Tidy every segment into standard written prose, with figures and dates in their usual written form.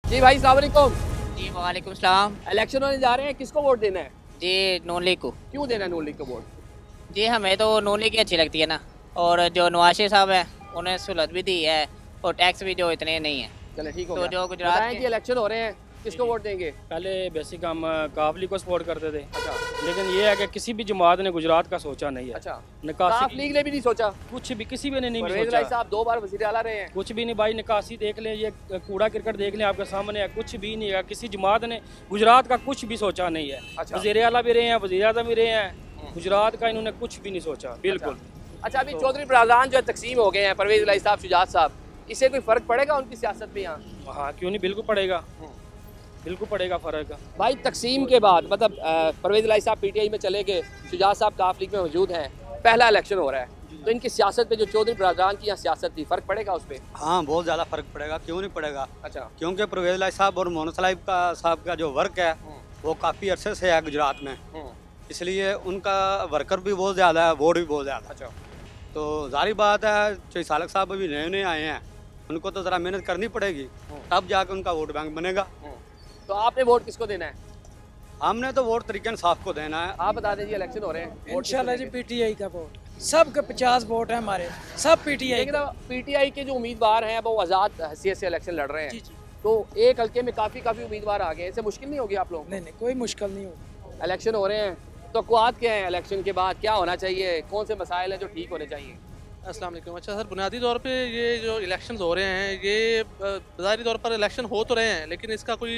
जी भाई अस्सलाम वालेकुम। जी वालेकुम सलाम। इलेक्शन होने जा रहे हैं, किसको वोट देना है? जी नून लीग को। क्यों देना है नून लीग को वोट? जी हमें तो नून लीग ही अच्छी लगती है ना, और जो नवाज शरीफ साहब हैं उन्हें सहूलत भी दी है और टैक्स भी जो इतने नहीं है। चले ठीक हो तो गया। जो गुजरात बताएं के कि इलेक्शन हो रहे हैं, किसको वोट देंगे? पहले बेसिक हम काफ लीग को सपोर्ट करते थे, अच्छा लेकिन ये है कि किसी भी जमात ने गुजरात का सोचा नहीं है। अच्छा, निकासी काफ लीग ने भी नहीं सोचा? कुछ भी किसी भी ने नहीं परवेज सोचा। भाई साहब 2 बार वजीर आला रहे हैं। कुछ भी नहीं भाई, निकासी देख लें, ये कूड़ा क्रिकेट देख लें, आपके सामने है, कुछ भी नहीं है। किसी जमात ने गुजरात का कुछ भी सोचा नहीं है। अच्छा। वजीर आला भी रहे हैं, वजीर आज़म भी रहे हैं, गुजरात का इन्होंने कुछ भी नहीं सोचा बिल्कुल। अच्छा, अभी चौधरी बरादरान जो तकसीम हो गए हैं, परवेज इलाही साहब, शुजात साहब, इससे कोई फर्क पड़ेगा उनकी सियासत में यहाँ? हाँ क्यों नहीं, बिल्कुल पड़ेगा, बिल्कुल पड़ेगा फ़र्क। भाई तकसीम के बाद मतलब परवेज इलाही साहब पीटीआई में चले गए, शुजात साहब काफ लीग में मौजूद हैं, पहला इलेक्शन हो रहा है, तो इनकी सियासत पे जो चौधरी बरादरान की यहाँ सियासत थी, फ़र्क पड़ेगा उस पर? हाँ बहुत ज़्यादा फर्क पड़ेगा, क्यों नहीं पड़ेगा। अच्छा। क्योंकि परवेज इलाही साहब और मोहम्मद सलाहिब साहब का जो वर्क है वो काफ़ी अरसे से है गुजरात में, इसलिए उनका वर्कर भी बहुत ज़्यादा है, वोट भी बहुत ज़्यादा। अच्छा। तो जारी बात है, जो सालक साहब अभी नए नए आए हैं, उनको तो ज़रा मेहनत करनी पड़ेगी, तब जाकर उनका वोट बैंक बनेगा। तो आपने वोट किसको देना है? हमने तो वोट तरीके इंसाफ को देना है। आप बता दीजिए, इलेक्शन हो रहे हैं, इंशाल्लाह जी पीटीआई का वोट, सबके 50 वोट है हमारे, सब पीटीआई। लेकिन पीटीआई के जो उम्मीदवार हैं वो आज़ाद हैसियत से इलेक्शन लड़ रहे हैं। जी जी। तो एक हल्के में काफ़ी उम्मीदवार आ गए, इससे मुश्किल नहीं होगी आप लोग? नहीं कोई मुश्किल नहीं होगी। इलेक्शन हो रहे हैं, तो कुआत क्या है इलेक्शन के बाद, क्या होना चाहिए, कौन से मसाइल हैं जो ठीक होने चाहिए? अस्सलाम वालेकुम। अच्छा सर, बुनियादी तौर पे ये जो इलेक्शंस हो रहे हैं, ये ज़ाहिरी तौर पर इलेक्शन हो तो रहे हैं, लेकिन इसका कोई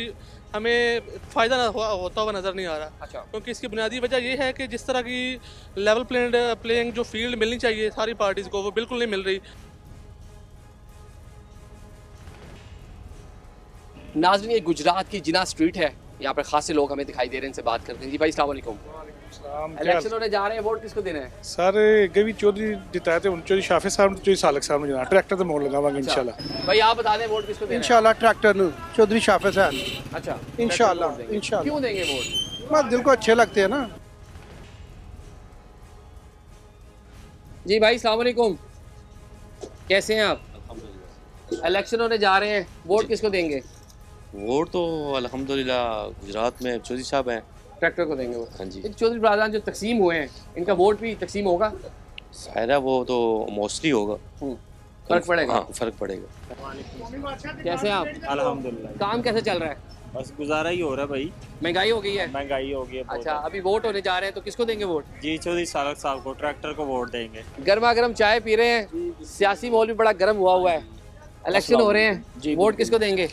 हमें फ़ायदा ना होता हुआ नज़र नहीं आ रहा। अच्छा। क्योंकि इसकी बुनियादी वजह ये है कि जिस तरह की लेवल प्लेइंग जो फील्ड मिलनी चाहिए सारी पार्टीज़ को, वो बिल्कुल नहीं मिल रही। नाज़रीन, ये गुजरात की जिना स्ट्रीट है, यहाँ पर खासे लोग हमें दिखाई दे रहे हैं, इनसे बात करते हैं। जी भाई अस्सलाम वालेकुम। इलेक्शन होने जा रहे हैं, वोट किसको देना है? सर भी चौधरी जिताए थे, चौधरी शाफिज साहब, चौधरी सालक साहब ने ट्रैक्टर तो मोड़ लगावांगे इंशाल्लाह। भाई आप बता दें वोट किसको देना है? इंशाल्लाह ट्रैक्टर नु चौधरी शाफिज साहब। अच्छा, इंशाल्लाह इंशाल्लाह। क्यों देंगे वोट? बस दिल को अच्छे लगते हैं ना। जी भाई अस्सलाम वालेकुम, कैसे हैं आप? इलेक्शन होने जा रहे हैं, वोट किसको देंगे? वोट तो अल्हम्दुलिल्लाह गुजरात में चौधरी साहब हैं, ट्रैक्टर को देंगे वोट। हाँ जी। चौधरी बरादरान जो तकसीम हुए हैं, इनका वोट भी तकसीम होगा? शायद वो तो मोस्टली होगा, फर्क पड़ेगा? हाँ फर्क पड़ेगा। कैसे हैं आप? अल्हम्दुलिल्लाह, काम कैसे चल रहा है? बस गुजारा ही हो रहा है भाई, महंगाई हो गई है? महंगाई हो गई है बहुत। अच्छा, अभी वोट होने जा रहे हैं, तो किसको देंगे वोट? जी चौधरी सालक साहब को, ट्रैक्टर को वोट देंगे। गर्मा गर्म चाय पी रहे हैं, सियासी माहौल भी बड़ा गर्म हुआ है, इलेक्शन हो रहे हैं, वोट किसको देंगे?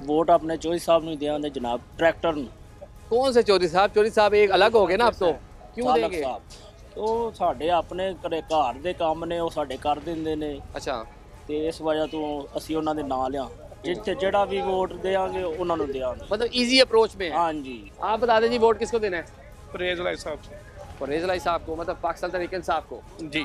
वोट अपने चौधरी साहब ने दिया जनाब, ट्रैक्टर ਨੂੰ। कौन से चौधरी साहब? चौधरी साहब एक अलग हो गए ना अब तो, क्यों देंगे? ਉਹ ਸਾਡੇ ਆਪਣੇ ਘਰ ਦੇ ਕੰਮ ਨੇ, ਉਹ ਸਾਡੇ ਕਰ ਦਿੰਦੇ ਨੇ। ਅੱਛਾ। ਤੇ ਇਸ ਵਜ੍ਹਾ ਤੋਂ ਅਸੀਂ ਉਹਨਾਂ ਦੇ ਨਾਂ ਲਿਆ, ਜਿੱਥੇ ਜਿਹੜਾ ਵੀ ਵੋਟ ਦੇਾਂਗੇ ਉਹਨਾਂ ਨੂੰ ਦੇਾਂਗੇ। मतलब इजी अप्रोच में है। हाँ जी। आप बता दें जी, वोट किसको देना है? परवेज इलाही साहब से। परवेज इलाही साहब को, मतलब पाकिस्तान तहरीक इंसाफ को? जी।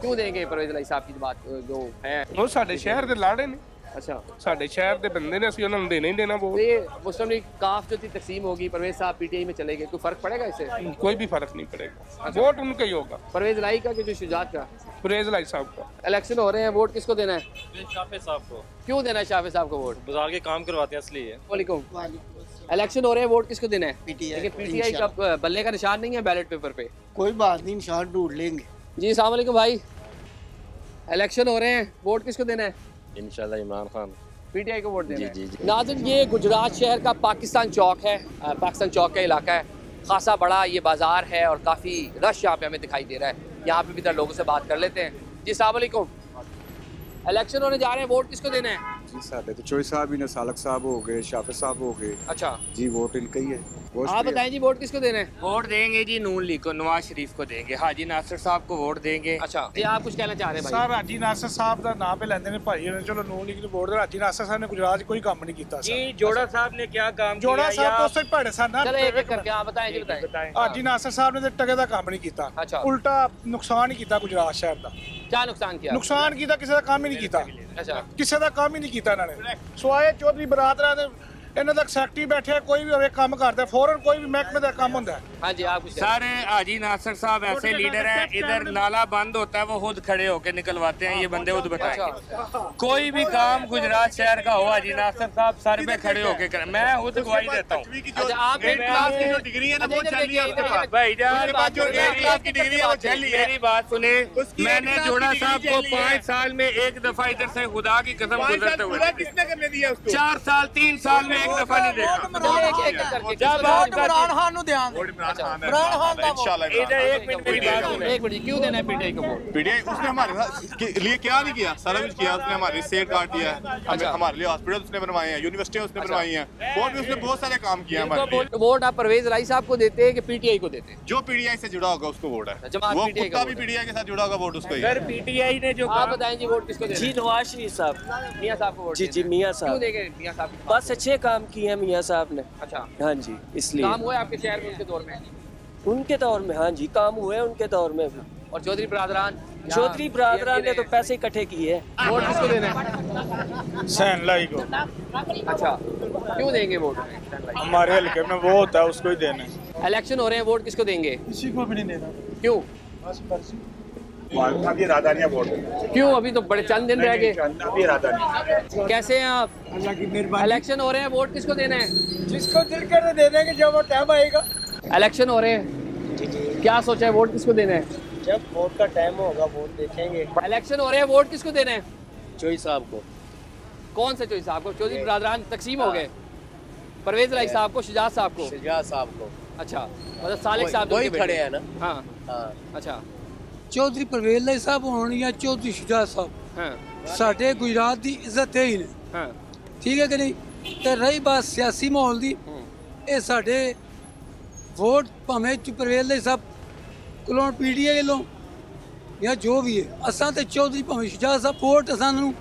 क्यों देंगे परवेज इलाही साहब की बात जो है? ਉਹ ਸਾਡੇ ਸ਼ਹਿਰ ਦੇ ਲਾੜੇ ਨੇ, अच्छा। ਸਾਡੇ ਸ਼ਹਿਰ ਦੇ ਬੰਦੇ ਨੇ, ਅਸੀਂ ਉਹਨਾਂ ਨੂੰ ਦੇਣਾ ਹੀ ਦੇਣਾ तो ਵੋਟ। ये मुस्लिम लीग काफ जो थी तकसीम होगी, परवेज साहब पीटीआई में चले गए, कोई फर्क पड़ेगा इससे? कोई भी फर्क नहीं पड़ेगा, वोट उनका ही होगा, परवेज इलाही का कि जो शुजात का? परवेज इलाही साहब का। इलेक्शन हो रहे हैं, वोट किसको देना है? शाफिज साहब को। क्यों देना है शाफिज साहब को वोट? बाजार के काम करवाते हैं इसलिए। वालेकुम। इलेक्शन हो रहे हैं, वोट किसको देना है? लेकिन पीटीआई का बल्ले का निशान नहीं है बैलेट पेपर पे। कोई बात नहीं, निशान ढूंढ लेंगे। जी अस्सलाम वालेकुम भाई, इलेक्शन हो रहे हैं, वोट किसको देना है? इंशाल्लाह इमरान खान। पीटीआई को वोट देना है। जी। नाज़रीन, ये गुजरात शहर का पाकिस्तान चौक है, पाकिस्तान चौक का इलाका है, खासा बड़ा ये बाज़ार है और काफ़ी रश यहाँ पे हमें दिखाई दे रहा है। यहाँ पे भी इधर लोगों से बात कर लेते हैं। जी अस्सलाम वालेकुम, इलेक्शन होने जा रहे हैं, वोट किसको देना है? जी साढ़े तो चौधरी साहब ही ने, सालक साहब हो गए, शाफिज साहब हो गए। अच्छा जी, वोट इनका ही है। आप बताएं जी, वोट किसको देना है? वोट देंगे जी नून लीग को, नवाज शरीफ को देंगे, हाजी नासिर साहब को वोट देंगे। अच्छा जी, आप कुछ कहना चाह रहे हैं भाई? ਸਰ ਹਾਜੀ ਨਾਸਰ ਸਾਹਿਬ ਦਾ ਨਾਮ पे ਲੈਂਦੇ ਨੇ ਭਾਈ ਨੇ, ਚਲੋ ਨੂਨ ਲੀਗ ਨੂੰ ਵੋਟ ਦੇ। ਹਾਜੀ ਨਾਸਰ ਸਾਹਿਬ ਨੇ ਗੁਜਰਾਤ 'ਚ ਕੋਈ ਕੰਮ ਨਹੀਂ ਕੀਤਾ जी जोड़ा साहब ने क्या काम ਜੋੜਾ किया? ਸਾਹਿਬ ਤੋਂ ਸਿਰ ਭੜੇ ਸਨ ਨਾ। चलो एक एक करके आप बताएं जी, बताएं। ਹਾਜੀ ਨਾਸਰ ਸਾਹਿਬ ਨੇ ਤੇ ਟਕੇ ਦਾ ਕੰਮ ਨਹੀਂ ਕੀਤਾ, अच्छा। ਉਲਟਾ ਨੁਕਸਾਨ ਹੀ ਕੀਤਾ ਗੁਜਰਾਤ ਸ਼ਹਿਰ ਦਾ। क्या नुकसान किया? ਨੁਕਸਾਨ ਕੀਤਾ, ਕਿਸੇ ਦਾ ਕੰਮ ਹੀ ਨਹੀਂ ਕੀਤਾ, अच्छा। ਕਿਸੇ ਦਾ ਕੰਮ ਹੀ ਨਹੀਂ ਕੀਤਾ ਇਹਨਾਂ ਨੇ। ਸਵਾਏ ਚੌਧਰੀ ਬਰਾਦਰਾਂ ਦੇ, ਇਹਨਾਂ ਦਾ ਸੈਕਟਰੀ ਬੈਠਿਆ, ਕੋਈ ਵੀ ਹੋਵੇ ਕੰਮ ਕਰਦਾ, ਫੌਰਨ ਕੋਈ ਵੀ ਮਹਿਕਮੇ ਦਾ ਕੰਮ ਹੁੰਦਾ। हाँ जी, आप सर हाजी नासिर साहब ऐसे लीडर हैं, इधर नाला बंद होता है वो खुद खड़े होकर निकलवाते हैं, ये बंदे खुद बताएंगे। कोई भी काम गुजरात शहर का हो हाजी नासिर साहब सर पे खड़े होकर करें, मैं खुद गवाही देता हूँ। मेरी बात सुने, मैंने जोड़ा साहब को 5 साल में एक दफा इधर से खुदा की कसम गुजरते हुए 4 साल 3 साल में एक दफा नहीं देखा। जब एक मिनट, क्यों देना है पीटीआई को वोट? पीटीआई उसने हमारे लिए क्या नहीं किया, सारा कुछ किया उसने, हमारे सेट काट दिया है, हमारे लिए हॉस्पिटल उसने बनवाए हैं, यूनिवर्सिटी उसने बनवाई हैं, और भी उसने बहुत सारे काम किया हमारे लिए। वोट आप परवेज राई साहब को देते हैं कि पीटीआई को देते हैं? जो पीटीआई से जुड़ा होगा उसको वोट है, वो कुत्ता भी पीटीआई के साथ जुड़ा होगा वोट उसको ही। अगर पीटीआई ने जो आप बताएं जी वोट किसको देना? जी नवाज शरीफ साहब, मियां साहब को वोट। जी मियां साहब। क्यों देंगे मियां साहब? बस अच्छे काम किए हैं मियां साहब ने। अच्छा, हाँ जी, इसलिए काम हुआ है आपके शहर में उनके दौर में? उनके दौर में हाँ जी काम हुए हैं उनके दौर में भी। और चौधरी बरादरान ने तो पैसे इकट्ठे किए हैं। वोट किसको देना है? सैन लाई को। अच्छा, क्यों देंगे वोट? हमारे हल्के में वो होता है उसको ही देना है। इलेक्शन हो रहे हैं, वोट किसको देंगे? किसी को भी नहीं देना। क्यों? अभी राधानिया वोट। क्यों? अभी तो बड़े चंद दिन रह गए। अभी राधानिया। कैसे हैं आप? इलेक्शन हो रहे हैं, वोट किसको देना है? जिसको दिल करे दे देंगे जब वो टाइम आएगा। इलेक्शन हो रहे हैं, क्या सोचा है, वोट किसको देना है? जब वोट का टाइम होगा वोट देखेंगे। इलेक्शन हो रहे हैं, वोट किसको देना है? चौधरी साहब को। कौन से चौधरी साहब को? चौधरी बरादरान तकसीम हो गए। परवेज राई साहब को, शुजात साहब को? शुजात साहब को। अच्छा, मतलब सालिक साहब वही खड़े हैं ना? हाँ, अच्छा। चौधरी परवेज राई साहब होने या चौधरी शुजात साहब, साडे गुजरात की इज्जत है ही नहीं, ठीक है कि नहीं? तो रही बात सियासी माहौल की, ये साडे वोट भावें परवेज राई साहब को पीटीआई लो या जो भी है, असां ते चौधरी भावें शुजात साहब वोट असां नूं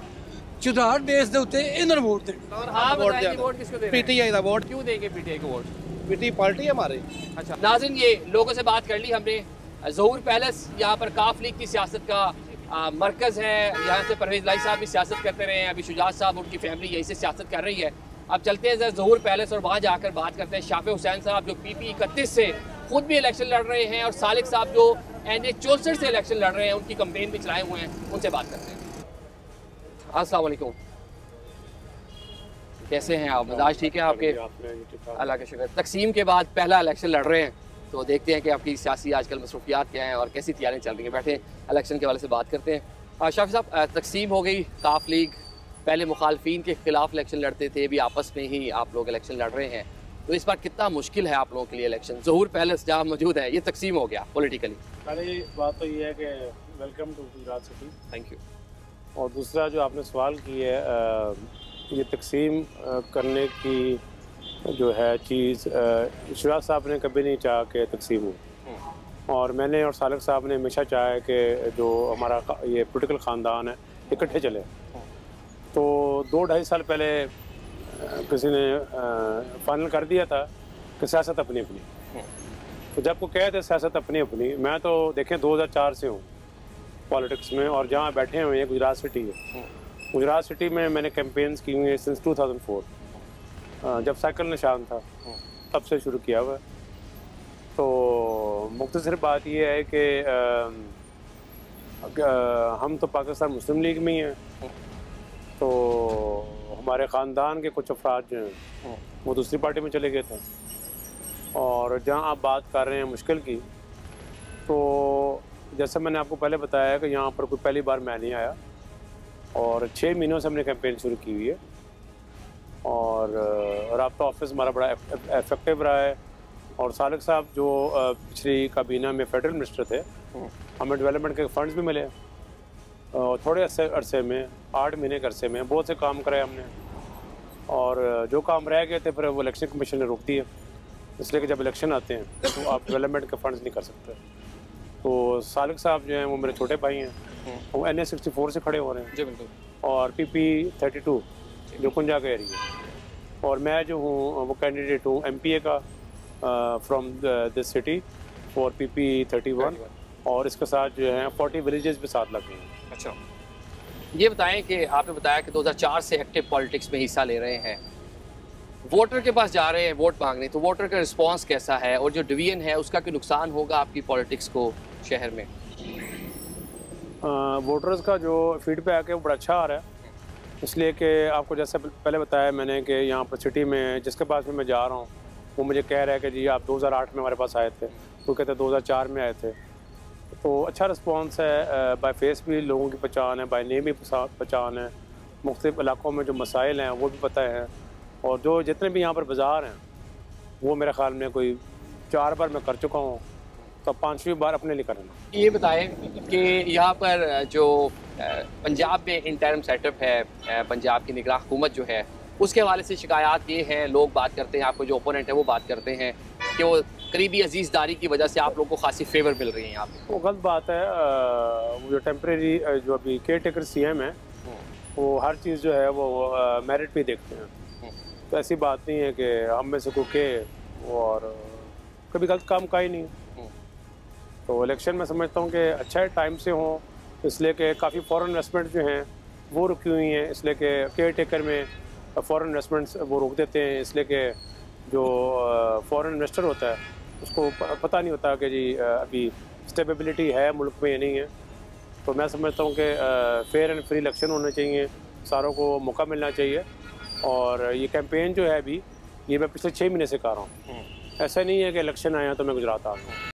चुधार बेस दे उत्ते इन्हां वोट देण। और आप बताइए वोट किसको देना है? पीटीआई का वोट। क्यों देंगे पीटीआई को वोट? पीटीआई पार्टी है हमारी। अच्छा नाज़रीन, ये लोगों से बात कर ली हमने। ज़हूर पैलेस यहाँ पर काफ लीग की सियासत का मरकज़ है, यहाँ से परवेज लाई साहब भी सियासत करते रहे हैं, अभी शुजात साहब उनकी फैमिली यहीं से सियासत कर रही है। अब चलते हैं ज़हूर पैलेस और वहाँ जाकर बात करते हैं शाफे हुसैन साहब जो PP 31 से खुद भी इलेक्शन लड़ रहे हैं, और सालिक साहब जो NA 64 से इलेक्शन लड़ रहे हैं, उनकी कंपेन भी चलाए हुए हैं, उनसे बात करते हैं। अस्सलाम वालेकुम, कैसे हैं आप? मिजाज ठीक है आपके? अल्लाह का शुक्र। तकसीम के बाद पहला इलेक्शन लड़ रहे हैं, तो देखते हैं कि आपकी सियासी आजकल मसरूफियात क्या हैं और कैसी तैयारियाँ चल रही हैं। बैठे इलेक्शन के वाले से बात करते हैं। शाफी साहब, तकसीम हो गई, काफ लीग पहले मुखालफिन के खिलाफ इलेक्शन लड़ते थे, अभी आपस में ही आप लोग इलेक्शन लड़ रहे हैं, तो इस बार कितना मुश्किल है आप लोगों के लिए इलेक्शन? ज़हूर पैलेस जहाँ मौजूद है, ये तकसीम हो गया पॉलिटिकली। पहली बात तो ये है कि welcome to Gujarat city. Thank you. और दूसरा जो आपने सवाल की है, ये तकसीम करने की जो है चीज़, शुजात साहब ने कभी नहीं चाहा कि तकसीम हो, और मैंने और सालिक साहब ने हमेशा चाहा है कि जो हमारा ये पॉलिटिकल ख़ानदान है इकट्ठे चले। तो 2-2.5 साल पहले किसी ने फाइनल कर दिया था कि सियासत अपनी अपनी। तो जब को कहते सियासत अपनी अपनी, मैं तो देखें 2004 से हूँ पॉलिटिक्स में, और जहाँ बैठे हुए हैं गुजरात सिटी है। गुजरात सिटी में मैंने कैंपेन्स की हुई है सिंस 2004, जब साइकिल निशान था तब से शुरू किया हुआ। तो मुख्तसर बात यह है कि हम तो पाकिस्तान मुस्लिम लीग में ही हैं, तो हमारे ख़ानदान के कुछ अफराद जो हैं वो दूसरी पार्टी में चले गए थे। और जहाँ आप बात कर रहे हैं मुश्किल की, तो जैसे मैंने आपको पहले बताया कि यहाँ पर कोई पहली बार मैं नहीं आया, और 6 महीनों से हमने कैंपेन शुरू की हुई है, और राब्ता ऑफिस हमारा बड़ा इफेक्टिव रहा है। और सालिक साहब जो पिछली काबीना में फेडरल मिनिस्टर थे, हमें डेवलपमेंट के फंड्स भी मिले, और थोड़े अरसे में 8 महीने के अरसे में बहुत से काम करे हमने, और जो काम रह गए थे फिर वो इलेक्शन कमीशन ने रोक दिए, इसलिए कि जब इलेक्शन आते हैं तो आप डेवलपमेंट के फंड्स नहीं कर सकते। तो सालिक साहब जो हैं वो मेरे छोटे भाई हैं, वो NA 64 से खड़े हो रहे हैं जी बिल्कुल, और PP 32 जो कुंजा का एरिया, और मैं जो हूँ वो कैंडिडेट हूँ MPA का from this city for PP 31, और इसके साथ जो है 40 विलेजेस भी साथ लगे हैं। अच्छा, ये बताएं कि आपने बताया कि 2004 से एक्टिव पॉलिटिक्स में हिस्सा ले रहे हैं, वोटर के पास जा रहे हैं वोट मांगने, तो वोटर का रिस्पांस कैसा है और जो डिवीजन है उसका कोई नुकसान होगा आपकी पॉलिटिक्स को शहर में? वोटर्स का जो फीडबैक है वो बड़ा अच्छा आ रहा है, इसलिए कि आपको जैसे पहले बताया मैंने कि यहाँ पर सिटी में जिसके पास भी मैं जा रहा हूँ वो मुझे कह रहा है कि जी आप 2008 में हमारे पास आए थे, वो कहते 2004 में आए थे। तो अच्छा रिस्पांस है, बाय फेस भी लोगों की पहचान है, बाय नेम भी पहचान है, मुख्तलिफ इलाकों में जो मसाइल हैं वो भी पता है, और जो जितने भी यहाँ पर बाज़ार हैं वो मेरे ख्याल में कोई 4 बार मैं कर चुका हूँ, तो 5वीं बार अपने लिए करना। ये बताएं कि यहाँ पर जो पंजाब में इंटर्म सेटअप है, पंजाब की निगरान हुकूमत जो है उसके हवाले से शिकायत ये हैं, लोग बात करते हैं, आपको जो ओपोनेंट है वो बात करते हैं कि वो करीबी अजीज़दारी की वजह से आप लोगों को खासी फेवर मिल रही है यहाँ पे। वो गलत बात है। वो जो टेम्प्रेरी जो अभी केयर टेकर CM है वो हर चीज़ जो है वो मेरिट पे देखते हैं, तो ऐसी बात नहीं है कि हम में से कोई के और कभी गलत काम का ही नहीं। तो इलेक्शन में समझता हूँ कि अच्छा है टाइम से हों, इसलिए कि काफ़ी फॉरेन इन्वेस्टमेंट जो हैं वो रुकी हुई हैं, इसलिए कि केयर टेकर में फॉरेन इन्वेस्टमेंट्स वो रोक देते हैं, इसलिए कि जो फॉरेन इन्वेस्टर होता है उसको पता नहीं होता कि जी अभी स्टेबिलिटी है मुल्क में या नहीं है। तो मैं समझता हूँ कि फेयर एंड फ्री इलेक्शन होने चाहिए, सारों को मौका मिलना चाहिए। और ये कैंपेन जो है अभी ये मैं पिछले 6 महीने से कर रहा हूँ, ऐसा नहीं है कि इलेक्शन आया तो मैं गुजरात आ रहा हूँ।